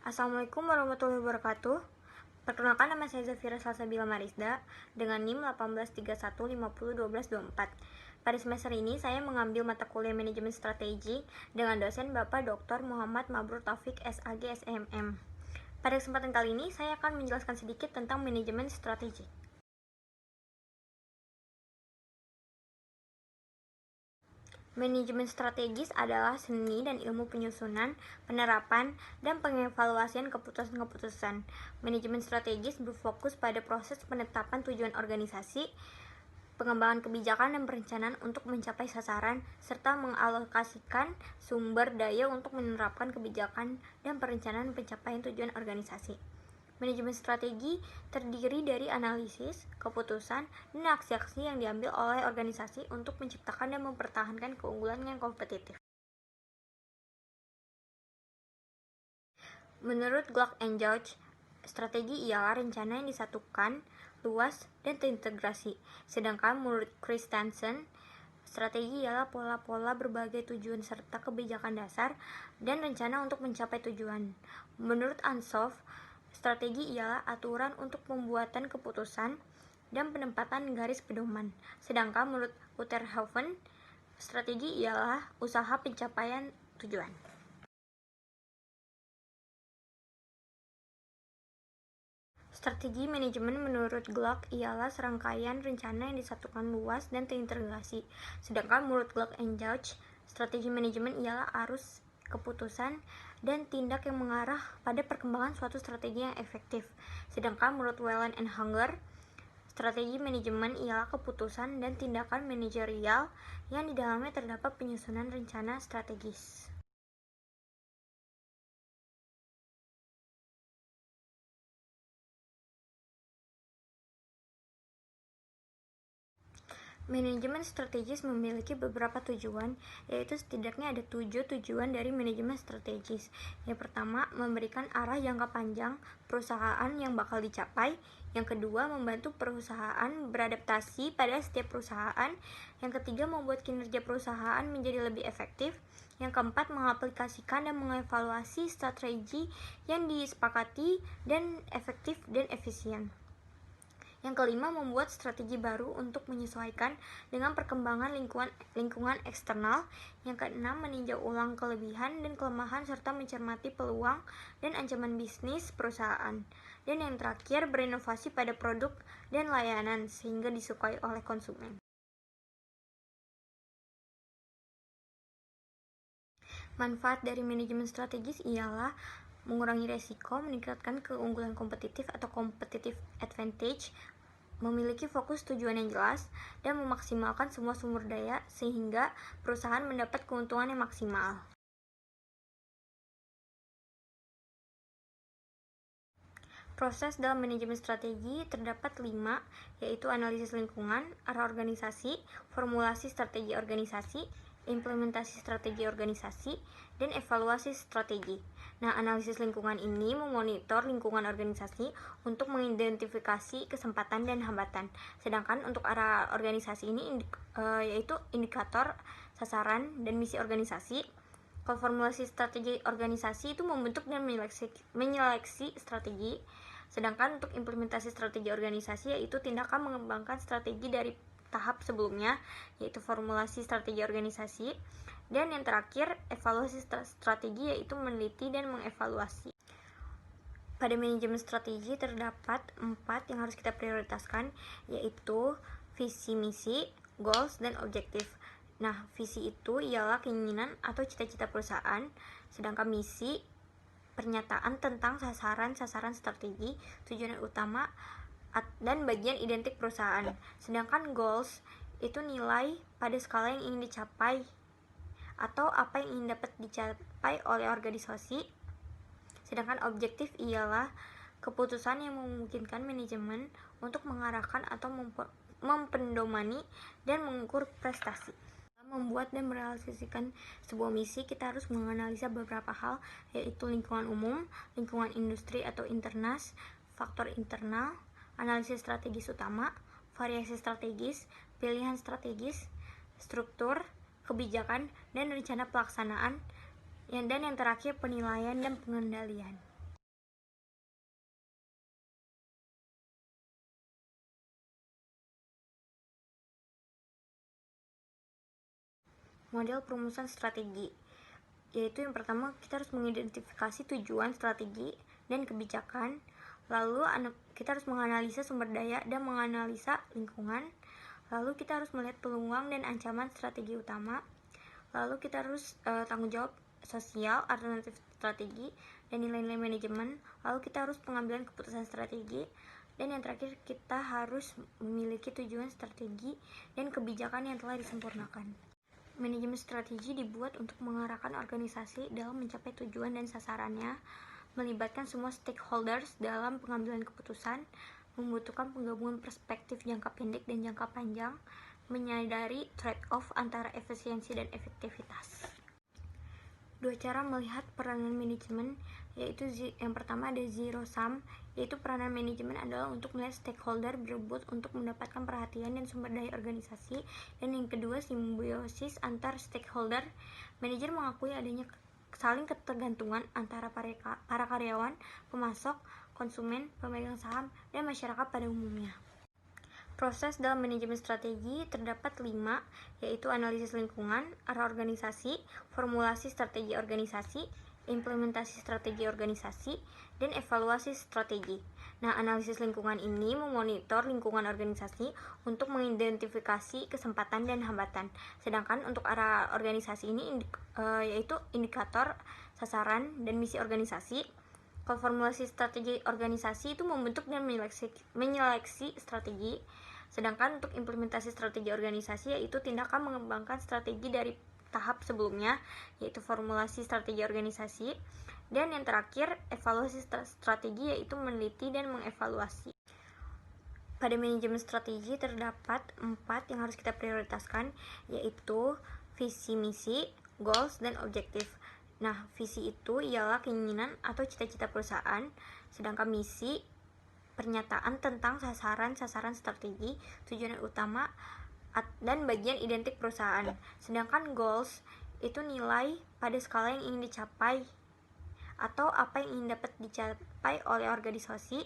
Assalamualaikum warahmatullahi wabarakatuh. Perkenalkan, nama saya Zafira Salsabila Marisda dengan NIM 1831501224. Pada semester ini saya mengambil mata kuliah Manajemen Strategi dengan dosen Bapak Dr. Muhammad Mabrur Taufik SAG SMM. Pada kesempatan kali ini saya akan menjelaskan sedikit tentang manajemen strategi. Manajemen strategis adalah seni dan ilmu penyusunan, penerapan, dan pengevaluasian keputusan-keputusan. Manajemen strategis berfokus pada proses penetapan tujuan organisasi, pengembangan kebijakan dan perencanaan untuk mencapai sasaran, serta mengalokasikan sumber daya untuk menerapkan kebijakan dan perencanaan pencapaian tujuan organisasi. Manajemen strategi terdiri dari analisis, keputusan, dan aksi-aksi yang diambil oleh organisasi untuk menciptakan dan mempertahankan keunggulan yang kompetitif. Menurut Glock and George, strategi ialah rencana yang disatukan, luas, dan terintegrasi. Sedangkan menurut Christensen, strategi ialah pola-pola berbagai tujuan serta kebijakan dasar dan rencana untuk mencapai tujuan. Menurut Ansoff, strategi ialah aturan untuk pembuatan keputusan dan penempatan garis pedoman. Sedangkan menurut Uterhoeven, strategi ialah usaha pencapaian tujuan. Strategi manajemen menurut Glock ialah serangkaian rencana yang disatukan, luas, dan terintegrasi. Sedangkan menurut Glock and George, strategi manajemen ialah arus keputusan dan tindak yang mengarah pada perkembangan suatu strategi yang efektif. Sedangkan menurut Whelan and Hanger, strategi manajemen ialah keputusan dan tindakan manajerial yang di dalamnya terdapat penyusunan rencana strategis. Manajemen strategis memiliki beberapa tujuan, yaitu setidaknya ada 7 tujuan dari manajemen strategis. Yang pertama, memberikan arah jangka panjang perusahaan yang bakal dicapai. Yang kedua, membantu perusahaan beradaptasi pada setiap perusahaan. Yang ketiga, membuat kinerja perusahaan menjadi lebih efektif. Yang keempat, mengaplikasikan dan mengevaluasi strategi yang disepakati dan efektif dan efisien. Yang kelima, membuat strategi baru untuk menyesuaikan dengan perkembangan lingkungan eksternal. Yang keenam, meninjau ulang kelebihan dan kelemahan serta mencermati peluang dan ancaman bisnis perusahaan. Dan yang terakhir, berinovasi pada produk dan layanan sehingga disukai oleh konsumen. Manfaat dari manajemen strategis ialah mengurangi resiko, meningkatkan keunggulan kompetitif atau competitive advantage, memiliki fokus tujuan yang jelas, dan memaksimalkan semua sumber daya sehingga perusahaan mendapat keuntungan yang maksimal. Proses dalam manajemen strategi terdapat 5, yaitu analisis lingkungan, arah organisasi, formulasi strategi organisasi, implementasi strategi organisasi, dan evaluasi strategi. Nah, analisis lingkungan ini memonitor lingkungan organisasi untuk mengidentifikasi kesempatan dan hambatan. Sedangkan untuk arah organisasi ini yaitu indikator, sasaran, dan misi organisasi. Kalau formulasi strategi organisasi itu membentuk dan menyeleksi strategi. Sedangkan untuk implementasi strategi organisasi yaitu tindakan mengembangkan strategi dari tahap sebelumnya, yaitu formulasi strategi organisasi. Dan yang terakhir, evaluasi strategi, yaitu meneliti dan mengevaluasi. Pada manajemen strategi terdapat 4 yang harus kita prioritaskan, yaitu visi misi, goals, dan objektif. Nah, visi itu ialah keinginan atau cita-cita perusahaan, sedangkan misi pernyataan tentang sasaran strategi, tujuan utama, dan bagian identik perusahaan. Sedangkan goals itu nilai pada skala yang ingin dicapai atau apa yang ingin dapat dicapai oleh organisasi. Sedangkan objektif ialah keputusan yang memungkinkan manajemen untuk mengarahkan atau mempendomani dan mengukur prestasi. Membuat dan merealisasikan sebuah misi, kita harus menganalisa beberapa hal, yaitu lingkungan umum, lingkungan industri atau internas, faktor internal, analisis strategis utama, variasi strategis, pilihan strategis, struktur, kebijakan, dan rencana pelaksanaan, dan yang terakhir penilaian dan pengendalian. Model perumusan strategi, yaitu yang pertama kita harus mengidentifikasi tujuan strategi dan kebijakan, lalu kita harus menganalisa sumber daya dan menganalisa lingkungan, lalu kita harus melihat peluang dan ancaman strategi utama, lalu kita harus tanggung jawab sosial, alternatif strategi, dan nilai-nilai manajemen, lalu kita harus pengambilan keputusan strategi, dan yang terakhir kita harus memiliki tujuan strategi dan kebijakan yang telah disempurnakan. Manajemen strategi dibuat untuk mengarahkan organisasi dalam mencapai tujuan dan sasarannya, melibatkan semua stakeholders dalam pengambilan keputusan, membutuhkan penggabungan perspektif jangka pendek dan jangka panjang, menyadari trade-off antara efisiensi dan efektivitas. Dua cara melihat peranan manajemen, yaitu yang pertama ada zero sum, yaitu peranan manajemen adalah untuk melihat stakeholder berebut untuk mendapatkan perhatian dan sumber daya organisasi, dan yang kedua simbiosis antar stakeholder. Manajer mengakui adanya saling ketergantungan antara para karyawan, pemasok, konsumen, pemegang saham, dan masyarakat pada umumnya. Proses dalam manajemen strategi terdapat 5, yaitu analisis lingkungan, arah organisasi, formulasi strategi organisasi, implementasi strategi organisasi, dan evaluasi strategi. Nah, analisis lingkungan ini memonitor lingkungan organisasi untuk mengidentifikasi kesempatan dan hambatan. Sedangkan untuk arah organisasi ini yaitu indikator, sasaran, dan misi organisasi. Kalau formulasi strategi organisasi itu membentuk dan menyeleksi strategi. Sedangkan untuk implementasi strategi organisasi yaitu tindakan mengembangkan strategi dari tahap sebelumnya, yaitu formulasi strategi organisasi. Dan yang terakhir, evaluasi strategi yaitu meneliti dan mengevaluasi. Pada manajemen strategi terdapat 4 yang harus kita prioritaskan, yaitu visi misi, goals, dan objektif. Nah, visi itu ialah keinginan atau cita-cita perusahaan, sedangkan misi pernyataan tentang sasaran strategi, tujuan utama, dan bagian identik perusahaan. Sedangkan goals itu nilai pada skala yang ingin dicapai atau apa yang ingin dapat dicapai oleh organisasi.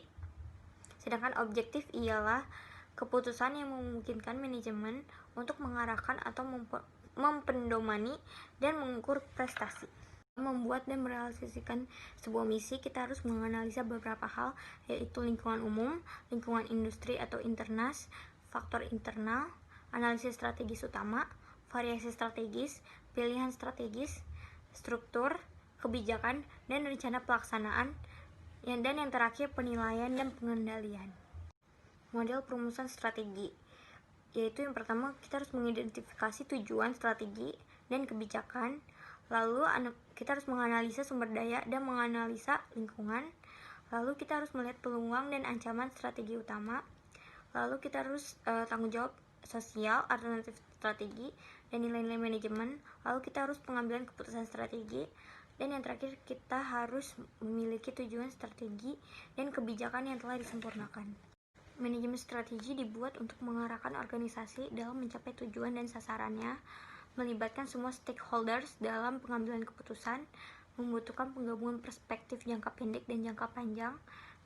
Sedangkan objektif ialah keputusan yang memungkinkan manajemen untuk mengarahkan atau mempendomani dan mengukur prestasi. Membuat dan merealisasikan sebuah misi, kita harus menganalisa beberapa hal, yaitu lingkungan umum, lingkungan industri atau internas, faktor internal, analisis strategis utama, variasi strategis, pilihan strategis, struktur, kebijakan, dan rencana pelaksanaan, dan yang terakhir penilaian dan pengendalian. Model perumusan strategi, yaitu yang pertama kita harus mengidentifikasi tujuan strategi dan kebijakan, lalu kita harus menganalisa sumber daya dan menganalisa lingkungan, lalu kita harus melihat peluang dan ancaman strategi utama, lalu kita harus tanggung jawab sosial, alternatif strategi, dan nilai-nilai manajemen, lalu kita harus pengambilan keputusan strategi, dan yang terakhir kita harus memiliki tujuan strategi dan kebijakan yang telah disempurnakan. Manajemen strategi dibuat untuk mengarahkan organisasi dalam mencapai tujuan dan sasarannya, melibatkan semua stakeholders dalam pengambilan keputusan, membutuhkan penggabungan perspektif jangka pendek dan jangka panjang,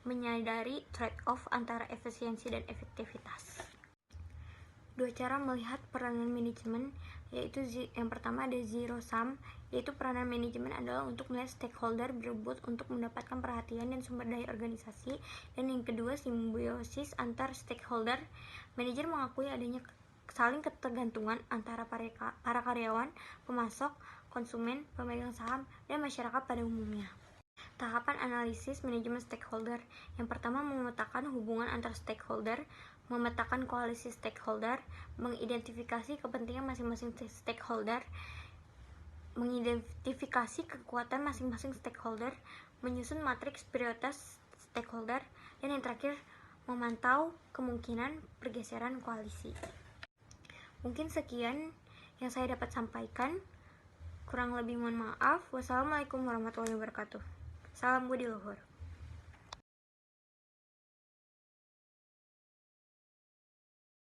menyadari trade-off antara efisiensi dan efektivitas. Dua cara melihat peranan manajemen, yaitu yang pertama ada zero sum, yaitu peranan manajemen adalah untuk melihat stakeholder berebut untuk mendapatkan perhatian dan sumber daya organisasi, dan yang kedua simbiosis antar stakeholder. Manajer mengakui adanya saling ketergantungan antara para karyawan, pemasok, konsumen, pemegang saham, dan masyarakat pada umumnya. Tahapan analisis manajemen stakeholder. Yang pertama, memetakan hubungan antar stakeholder, memetakan koalisi stakeholder, mengidentifikasi kepentingan masing-masing stakeholder, mengidentifikasi kekuatan masing-masing stakeholder, menyusun matriks prioritas stakeholder, dan yang terakhir, memantau kemungkinan pergeseran koalisi. Mungkin sekian yang saya dapat sampaikan. Kurang lebih mohon maaf. Wassalamualaikum warahmatullahi wabarakatuh. Salam budi luhur.